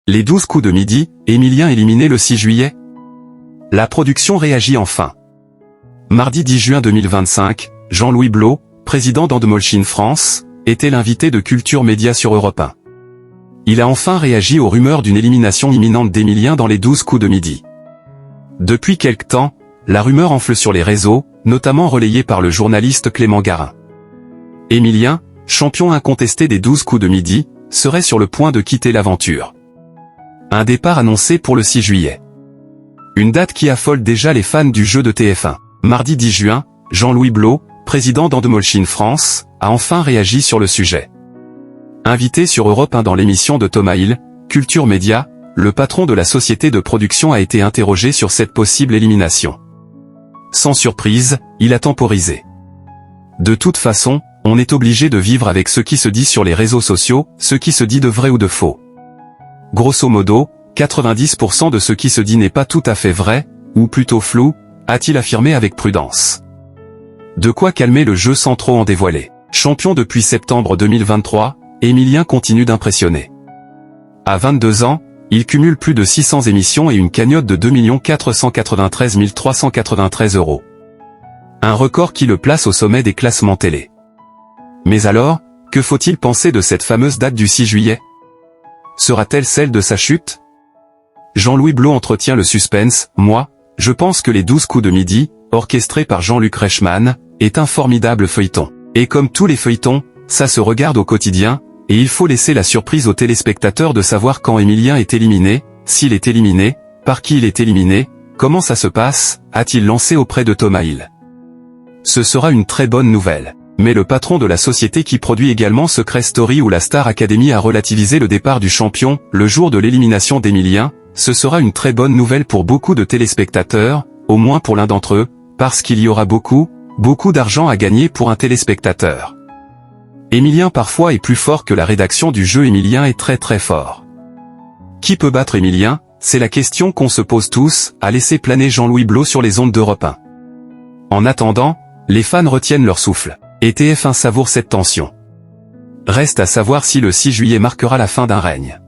Les 12 coups de midi, Émilien éliminé le 6 juillet. La production réagit enfin. Mardi 10 juin 2025, Jean-Louis Blot, président d'Endemolshin France, était l'invité de Culture Média sur Europe 1. Il a enfin réagi aux rumeurs d'une élimination imminente d'Émilien dans les 12 coups de midi. Depuis quelque temps, la rumeur enfle sur les réseaux, notamment relayée par le journaliste Clément Garin. Émilien, champion incontesté des 12 coups de midi, serait sur le point de quitter l'aventure. Un départ annoncé pour le 6 juillet. Une date qui affole déjà les fans du jeu de TF1. Mardi 10 juin, Jean-Louis Blot, président d'Endemolshin France, a enfin réagi sur le sujet. Invité sur Europe 1 dans l'émission de Thomas Hill, Culture Média, le patron de la société de production a été interrogé sur cette possible élimination. Sans surprise, il a temporisé. De toute façon, on est obligé de vivre avec ce qui se dit sur les réseaux sociaux, ce qui se dit de vrai ou de faux. Grosso modo, 90% de ce qui se dit n'est pas tout à fait vrai, ou plutôt flou, a-t-il affirmé avec prudence. De quoi calmer le jeu sans trop en dévoiler. Champion depuis septembre 2023, Émilien continue d'impressionner. À 22 ans, il cumule plus de 600 émissions et une cagnotte de 2 493 393 €. Un record qui le place au sommet des classements télé. Mais alors, que faut-il penser de cette fameuse date du 6 juillet? Sera-t-elle celle de sa chute? Jean-Louis Blot entretient le suspense. Moi, je pense que les 12 coups de midi, orchestrés par Jean-Luc Reichmann, est un formidable feuilleton. Et comme tous les feuilletons, ça se regarde au quotidien, et il faut laisser la surprise aux téléspectateurs de savoir quand Émilien est éliminé, s'il est éliminé, par qui il est éliminé, comment ça se passe, a-t-il lancé auprès de Thomas Hill. Ce sera une très bonne nouvelle. Mais le patron de la société qui produit également Secret Story ou la Star Academy a relativisé le départ du champion, le jour de l'élimination d'Émilien. Ce sera une très bonne nouvelle pour beaucoup de téléspectateurs, au moins pour l'un d'entre eux, parce qu'il y aura beaucoup d'argent à gagner pour un téléspectateur. Émilien parfois est plus fort que la rédaction du jeu. Émilien est très très fort. Qui peut battre Émilien? C'est la question qu'on se pose tous, a laissé planer Jean-Louis Blot sur les ondes d'Europe 1. En attendant, les fans retiennent leur souffle, et TF1 savoure cette tension. Reste à savoir si le 6 juillet marquera la fin d'un règne.